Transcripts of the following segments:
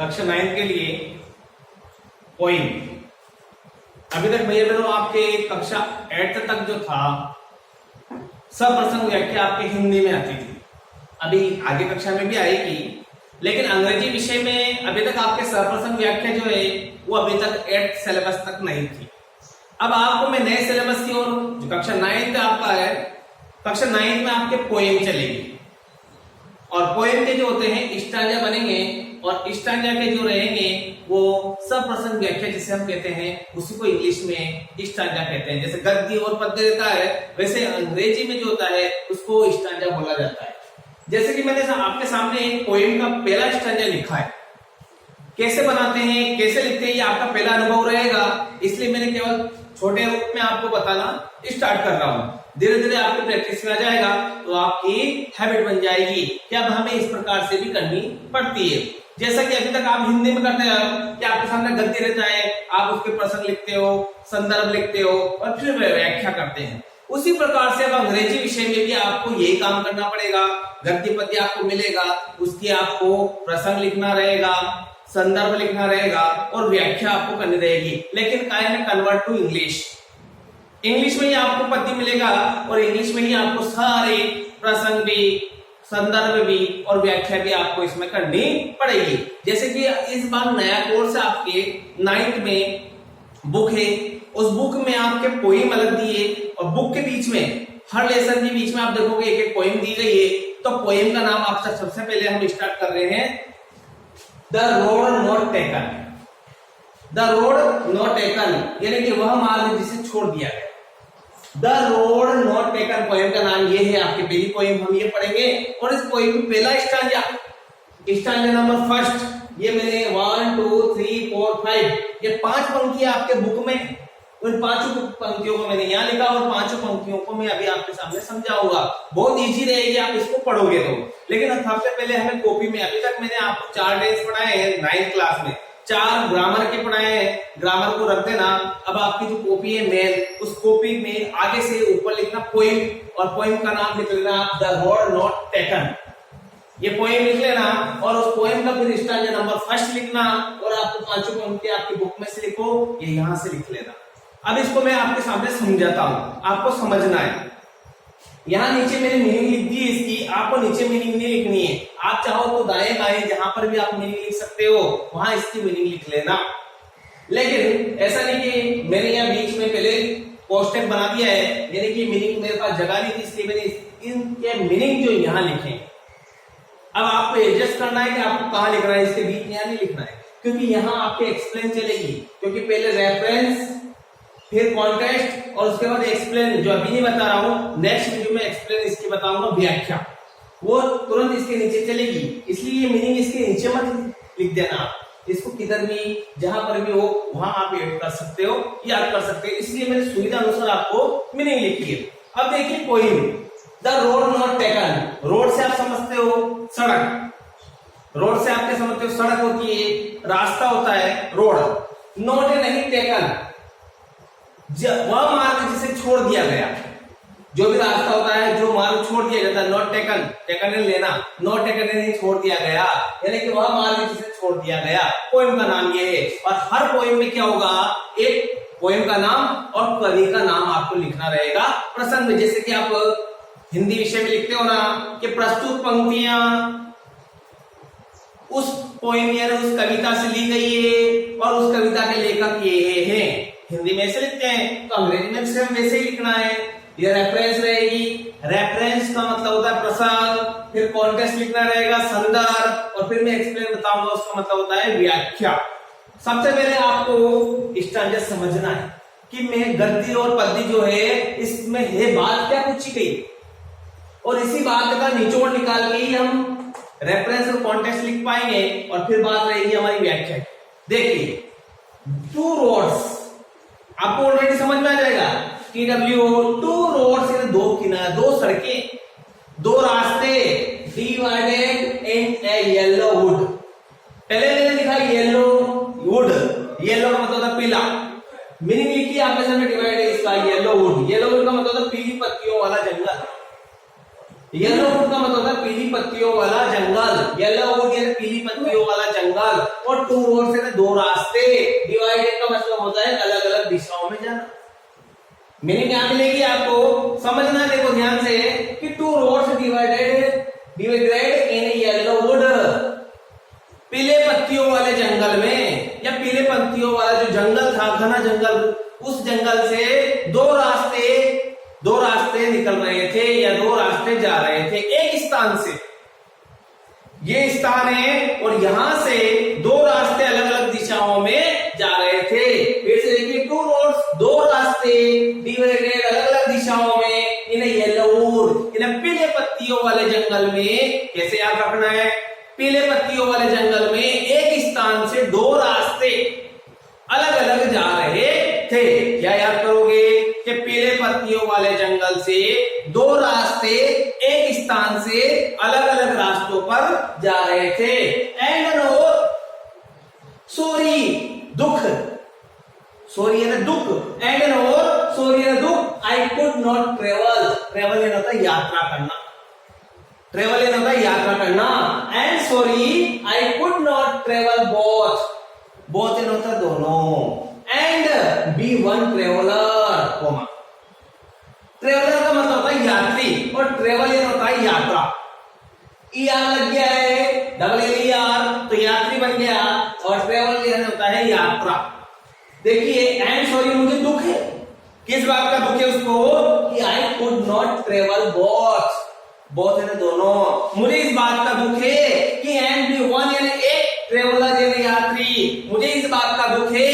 कक्षा 9 के लिए पोइम। अभी तक भैया बहनों आपके कक्षा 8 तक जो था सप्रसंग व्याख्या आपके हिंदी में आती थी, अभी आगे कक्षा में भी आएगी, लेकिन अंग्रेजी विषय में अभी तक आपके सप्रसंग व्याख्या जो है वो अभी तक 8 सिलेबस तक नहीं थी। अब आपको मैं नए सिलेबस की ओर, जो कक्षा 9 का आपका है, कक्षा 9 में आपके पोएम चलेगी और पोएम के जो होते हैं स्टांजा बनेंगे और स्टांजा के जो रहेंगे वो सप्रसंग व्याख्या जिसे हम कहते हैं उसी को इंग्लिश में स्टांजा कहते हैं। जैसे गद्य और पद्य रहता है वैसे अंग्रेजी में जो होता है उसको स्टांजा बोला जाता है। जैसे कि मैंने आपके सामने एक पोएम का पहला स्टांजा लिखा है, कैसे बनाते हैं कैसे लिखते हैं ये आपका पहला अनुभव रहेगा, इसलिए मैंने केवल छोटे रूप में आपको बताना स्टार्ट कर रहा हूँ। धीरे धीरे आपकी प्रैक्टिस में आ जाएगा तो आपकी हैबिट बन जाएगी कि अब हमें इस प्रकार से भी करनी पड़ती है। जैसा कि अभी तक आप हिंदी में करते हैं कि आपके सामने गद्य रहता है, आप उसके प्रसंग लिखते हो, संदर्भ लिखते हो और फिर व्याख्या करते हैं। उसी प्रकार से अब अंग्रेजी विषय में भी आपको यही काम करना पड़ेगा। गद्य पद्य आपको मिलेगा, उसकी आपको प्रसंग लिखना रहेगा, संदर्भ लिखना रहेगा और व्याख्या आपको करनी रहेगी। लेकिन kind convert to English, English में ही आपको पद्य मिलेगा और इंग्लिश में ही आपको सारे प्रसंग भी, संदर्भ भी और व्याख्या भी आपको इसमें करनी पड़ेगी। जैसे कि इस बार नया कोर्स आपके 9th में बुक है, उस बुक में आपके पोएम अलग दिए और बुक के बीच में हर लेसन के बीच में आप देखोगे एक एक पोएम दी गई है। तो पोएम का नाम आपसे सबसे पहले हम स्टार्ट कर रहे हैं, the road not taken. The road not taken यानी कि वह मार्ग जिसे छोड़ दिया गया। The road not taken poem का नाम ये है। आपकी पहली पोएम हम ये पढ़ेंगे और इस पोएम में पहला स्टांजा, स्टांजा नंबर फर्स्ट, ये मैंने 1 2 3 4 5 ये 5 पंक्तियां आपके बुक में, उन 5 पंक्तियों को मैंने यहाँ लिखा और 5 पंक्तियों को मैं अभी आपके सामने समझाऊंगा। बहुत इजी रहेगी आप इसको पढ़ोगे तो। लेकिन सबसे पहले हमें कॉपी में, अभी तक मैंने आपको 4 डेज पढ़ाए हैं 9th क्लास में, 4 ग्रामर के पढ़ाए हैं, ग्रामर को रख देना। अब आपकी जो कॉपी है मेन, उस कॉपी में आगे से ऊपर लिखना पोएम और पोएम का नाम लिख लेना द रोड नॉट टेकन। ये पोएम लिख लेना और उस पोएम का फिर स्टांजा नंबर फर्स्ट लिखना और आपको 5 पंक्तियां आपकी बुक में से लिखो, ये यहां से लिख लेना। अब इसको मैं आपके सामने समझाता हूं, आपको समझना है। यहाँ नीचे मैंने मीनिंग लिख दी है इसकी, आपको नीचे मीनिंग नहीं लिखनी है। आप चाहो तो दाएं बाएं जहां पर भी आप मीनिंग लिख सकते हो वहां इसकी मीनिंग लिख लेना। लेकिन ऐसा नहीं कि मैंने यहाँ बीच में पहले पोस्टर बना दिया है, यानी कि मीनिंग मेरे पास जगह नहीं थी इसलिए मैंने इनके मीनिंग जो यहाँ लिखे। अब आपको एडजस्ट करना है कि आपको कहाँ लिखना है, इसके बीच में यहाँ नहीं लिखना है क्योंकि यहाँ आपके एक्सप्लेन चलेगी। क्योंकि पहले रेफरेंस, फिर कॉन्टेक्स्ट और उसके बाद एक्सप्लेन, जो अभी नहीं बता रहा हूं, नेक्स्ट वीडियो में एक्सप्लेन इसकी बताऊंगा, व्याख्या वो तुरंत इसके नीचे चलेगी। इसलिए ये मीनिंग इसके नीचे मत लिख देना, इसको किधर भी जहां पर भी हो वहां आप ऐड कर सकते हो, याद कर सकते हो। इसलिए मैंने सुविधा अनुसार आपको मीनिंग लिखी है। अब देखिए poem, the road not taken. Road से आप समझते हो सड़क, रोड से आपके समझते हो सड़क होती है, रास्ता होता है रोड। नॉट नहीं टेकन, वह मार्ग जिसे छोड़ दिया गया, जो भी रास्ता होता है जो मार्ग छोड़ दिया जाता है, नॉट टेकन, टेकन ने लेना, नॉट टेकन नहीं छोड़ दिया गया, यानी कि वह मार्ग जिसे छोड़ दिया गया। पोएम का नाम ये है। और हर पोएम में क्या होगा, एक पोएम का नाम और कवि का नाम आपको लिखना रहेगा प्रसंग में। जैसे कि आप हिंदी विषय में लिखते हो ना कि प्रस्तुत पंक्तियां उस पोएम या उस कविता से ली गई है और उस कविता के लेखक ये हैं। हिंदी में ऐसे लिखते हैं तो अंग्रेजी में भी सिर्फ वैसे ही लिखना है। ये रेफरेंस रहेगी, रेफरेंस का मतलब होता है प्रसंग, फिर कॉन्टेक्स्ट लिखना रहेगा, संदर्भ और फिर मैं एक्सप्लेन बताऊंगा उसका मतलब होता है व्याख्या। सबसे पहले आपको स्टांजा समझना है कि मैं गद्य और पद्य जो है इसमें है बात क्या पूछी गई और इसी बात का निचोड़ निकाल के ही हम रेफरेंस और कॉन्टेक्स्ट लिख पाएंगे और फिर बात रहेगी हमारी व्याख्या। देखिए 2 रोड्स आपको ऑलरेडी समझ में आ जाएगा। TWO 2 रोड्स यानी 2 किनारे, 2 सड़कें, 2 रास्ते, divided in a yellow would. पहले मैंने लिखा येलो वुड, येलो का मतलब होता है पीला। मीनिंग लिखी आपके सामने डिवाइड है इसका, येलो वुड। येलो वुड का मतलब होता है पीली पत्तियों वाला जंगल। येलो वुड का मतलब होता है पीली पत्तियों वाला जंगल। येलो वुड यानी पीली पत्तियों वाला जंगल, और टू रोड्स है दो रास्ते, डिवाइडेड का मतलब होता है अलग अलग दिशाओं में जाना। मीनिंग क्या मिलेगी आपको समझना, देखो ध्यान से कि two roads divided in yellow wood, पीले पत्तियों वाले जंगल में या पीले पत्तियों वाला जो जंगल था, घना जंगल, उस जंगल से दो रास्ते निकल रहे थे या दो रास्ते जा रहे थे एक स्थान से। ये स्थान है और यहां से दो रास्ते अलग अलग दिशाओं में जा रहे थे। फिर से देखिए, टू रोड्स, दो रास्ते, डिवाइडेड अलग अलग दिशाओं में, इन येलो वुड, इन पीले पत्तियों वाले जंगल में। कैसे याद रखना है, पीले पत्तियों वाले जंगल में एक स्थान से दो रास्ते अलग अलग जा रहे थे। क्या याद करोगे कि पीले पत्तियों वाले जंगल से दो रास्ते एक स्थान से अलग अलग रास्तों पर जा रहे थे। एंड नो सॉरी, दुख, सॉरी है ना दुख, एंड नो सॉरी है ना दुख, आई कुड नॉट ट्रेवल, ट्रेवल ये होता है यात्रा करना, ट्रेवल इन होता है यात्रा करना। And sorry I could not travel both, both इन होता है दोनों। And be one traveller, comma, traveller का मतलब होता है यात्री और ट्रेवल इन होता है यात्रा। ई आर लग गया है, डबल एल आर, तो यात्री बन गया, और ट्रेवल इन होता है यात्रा। देखिए, एंड सॉरी मुझे दुख है, किस बात का दुख है उसको, कि आई could not travel both, both है दोनों। मुझे इस बात का दुख है कि एंड बी वन यानी एक, ट्रेवलर यानी यात्री, मुझे इस बात का दुख है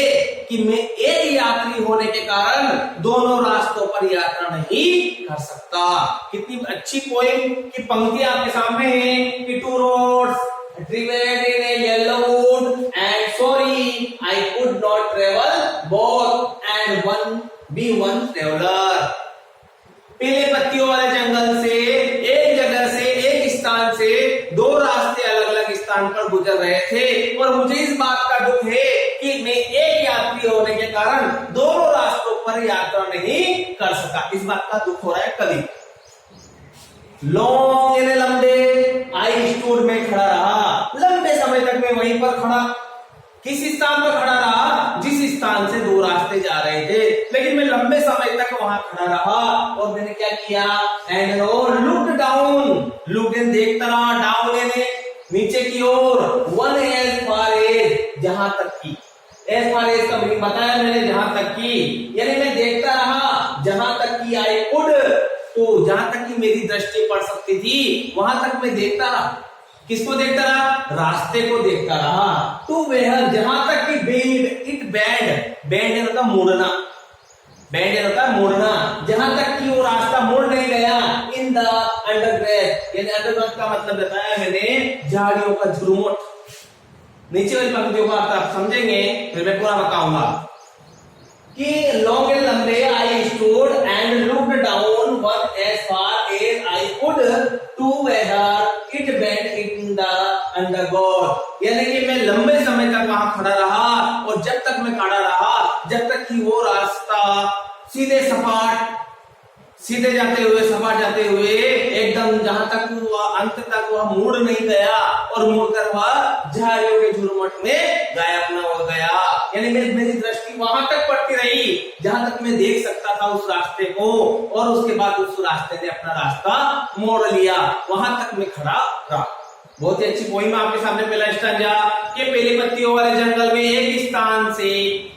कि मैं एक यात्री होने के कारण दोनों रास्तों पर यात्रा नहीं कर सकता। कितनी अच्छी पोएम की पंक्ति आपके सामने है कि two roads divided in a yellow wood and sorry I could not travel both and one be one traveller. पीले पत्तियों वाले जंगल से एक जगह से एक स्थान से दो रास्ते अलग अलग स्थान पर गुजर रहे थे, और मुझे इस बात का दुख है कि मैं एक यात्री होने के कारण दोनों रास्तों पर यात्रा नहीं कर सका। इस बात का दुख हो रहा है कभी। लॉन्ग यानी लंबे, आई स्टूड में खड़ा रहा, लंबे समय तक मैं वहीं पर खड़ा, किस स्थान पर खड़ा रहा, जिस स्थान से दो रास्ते जा रहे थे, लेकिन मैं लंबे समय तक वहां खड़ा रहा। और मैंने क्या किया, एंड लुक डाउन, लुक देखता रहा, डाउन यानी नीचे की ओर, वन एज फार एज, जहां तक की, एज फार एज का मीनिंग बताया मैंने, जहां तक की, यानी मैं देखता रहा जहां तक की आई कुड, तो जहां तक की मेरी दृष्टि पड़ सकती थी वहां तक मैं देखता रहा। किसको देखता रहा, रास्ते को देखता रहा। टू वेयर, जहां तक कि बेंड इट बैंड, बैंड होता मुड़ना, बैंड होता मुड़ना, जहां तक कि वो रास्ता मुड़ नहीं गया। इन द अंडरग्रास, यानी अंडरग्रास का मतलब बताया मैंने, झाड़ियों का झुरमुट। नीचे वाली पंक्तियों का आप समझेंगे, फिर मैं पूरा बताऊंगा कि लॉन्ग एंड लंबे, I stood and looked down one as far as I could to where it bend in the undergrowth, यानी कि मैं लंबे समय तक वहां खड़ा रहा, और जब तक मैं खड़ा रहा, जब तक कि वो रास्ता सीधे सपाट, सीधे जाते हुए, सपाट जाते हुए एकदम जहां तक वह अंत तक वह मुड़ नहीं गया, और मुड़कर वह झाड़ियों के झुरमुट में गायब न हो गया। यानी मेरी दृष्टि वहां तक पड़ती रही जहां तक मैं देख सकता था उस रास्ते को, और उसके बाद उस रास्ते ने अपना रास्ता मोड़ लिया, वहां तक मैं खड़ा रहा। बहुत ही अच्छी पोइम आपके सामने पहला स्टैंजा कि पीली पत्तियों वाले जंगल में एक स्थान से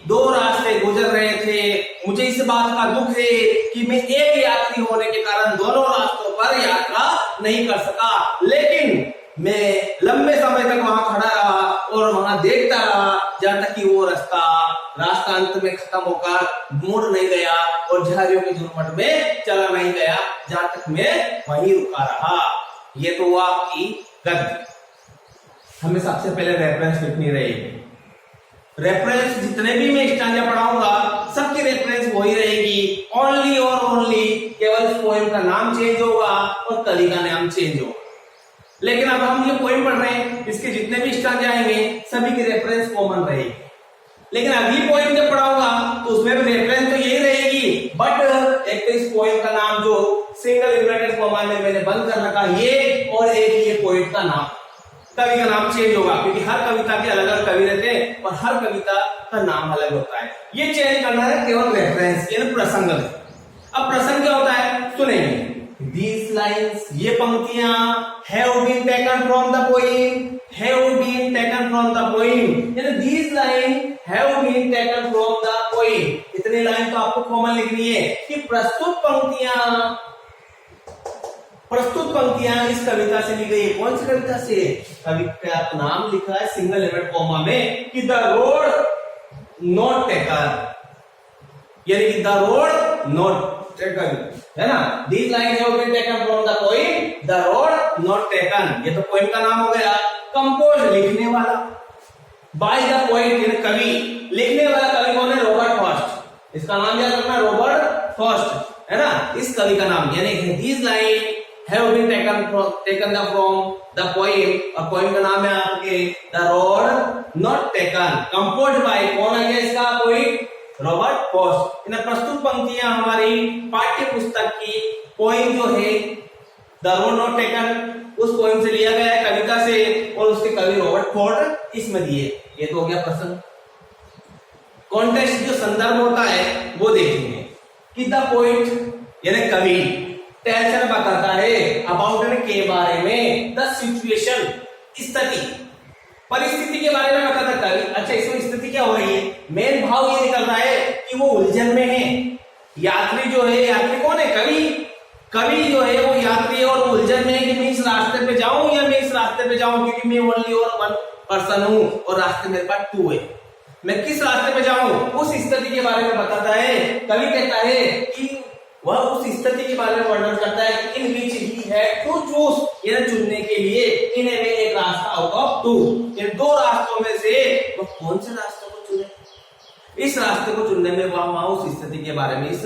दो रास्ते गुजर रहे थे, मुझे इस बात का दुख है कि मैं एक यात्री होने के कारण दोनों रास्तों पर यात्रा नहीं कर सका, लेकिन मैं लंबे समय तक वहां खड़ा रहा और वहां देखता रहा जहां तक कि वो रास्ता अंत में खत्म होकर मुड़ नहीं गया और झाड़ियों के झुरमुट में चला नहीं गया, जहां तक मैं वहीं रुका रहा। ये तो हुआ आपकी गद्य। हमें सबसे पहले रेफरेंस लिखनी रहेगी। रेफरेंस जितने भी मैं स्टैंजा पढ़ाऊंगा सबकी रेफरेंस वही रहेगी, ओनली और ओनली, केवल इस पोएम का नाम चेंज होगा और कली का नाम चेंज होगा। लेकिन अब हम ये पोएम पढ़ रहे हैं, इसके जितने भी स्टैंजा आएंगे सभी की रेफरेंस कॉमन रहेगी। लेकिन अभी पोएम जब पढ़ाऊंगा तो उसमें भी रेफरेंस तो यही रहेगी, बट एक तो इस पोएम का नाम जो सिंगल इन्वर्टेड कॉमा में मैंने बंद कर रखा ये, और एक ये पोएट का नाम। कवि का नाम चेंज होगा, क्योंकि हर कविता के अलग अलग कवि रहते हैं और हर कविता का नाम अलग होता है। ये चेंज करना है केवल रेफरेंस यानी प्रसंग में। अब प्रसंग क्या होता है सुनेंगे। These lines, ये पंक्तियां have been taken from the poem, have been taken from the poem, यानी these lines have been taken from the poem। इतनी लाइन तो आपको कॉमन लिखनी है कि प्रस्तुत पंक्तियां इस कविता से ली गई है। कौन सी कविता से? कवि का नाम लिखा है सिंगल इन्वर्टेड कॉमा में कि द रोड नॉट टेकन, यानी कि द रोड नॉट टेकन, है ना। These lines have been taken from the poem, the road not taken। ये तो पोएम का नाम हो गया। कंपोज लिखने वाला, बाय द पोएट यानी कवि, लिखने वाला कवि कौन है? Robert first. इसका नाम याद रखना, रॉबर्ट फर्स्ट, है ना। इस कवि का नाम यानी these lines have been taken from the poem, और पोएम का नाम है आपके the road not taken, composed by कौन है इसका? Poet Robert first. इन प्रस्तुत पंक्तियां हमारी पाठ्य पुस्तक की पोएम जो है द रोड नॉट टेकन, उस पोएम से लिया गया है, कविता से, और उसके कवि रॉबर्ट फॉर्ड इसमें दिए। ये तो हो गया प्रसंग। कॉन्टेक्स्ट जो संदर्भ होता है वो देखेंगे कि द पोएट यानी कवि टेल्स बताता है अबाउट के बारे में, द सिचुएशन स्थिति, परिस्थिति के बारे में बताता कवि। अच्छा, इसमें स्थिति क्या हो रही है? मेन भाव ये निकल रहा है कि वो उलझन में है। यात्री जो है, यात्री कौन है? कवि। कवि जो है वो यात्री है और उलझन में है कि मैं इस रास्ते पे जाऊं या मैं इस रास्ते पे जाऊं, क्योंकि मैं ओनली और वन पर्सन हूं और रास्ते मेरे पास टू है। मैं किस रास्ते पे जाऊं, उस स्थिति के बारे में बताता है। कवि कहता है कि वह उस स्थिति के बारे में वर्णन करता है कि इन विच ही है टू चूज, यानी चुनने के लिए इन्हें में एक रास्ता आउट ऑफ टू, इन दो रास्तों में से वह कौन से रास्तों को चुने। इस रास्ते को चुनने में वह उस स्थिति के बारे में इस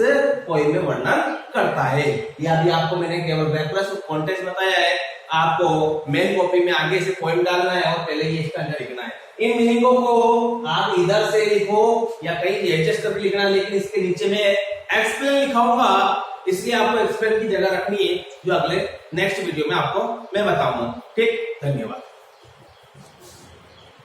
पोएम में वर्णन करता है। यह भी आपको मैंने केवल रेफरेंस और कॉन्टेक्स्ट बताया है। आपको मेन कॉपी में आगे से पोएम डालना है और पहले ये इसका लिखना है। इन मीनिंगों को आप इधर से लिखो या कहीं एडजस्ट करके लिखना, लेकिन इसके नीचे में एक्सप्लेन लिखा होगा, इसलिए आपको एक्सप्लेन की जगह रखनी है, जो अगले नेक्स्ट वीडियो में आपको मैं बताऊंगा। ठीक, धन्यवाद।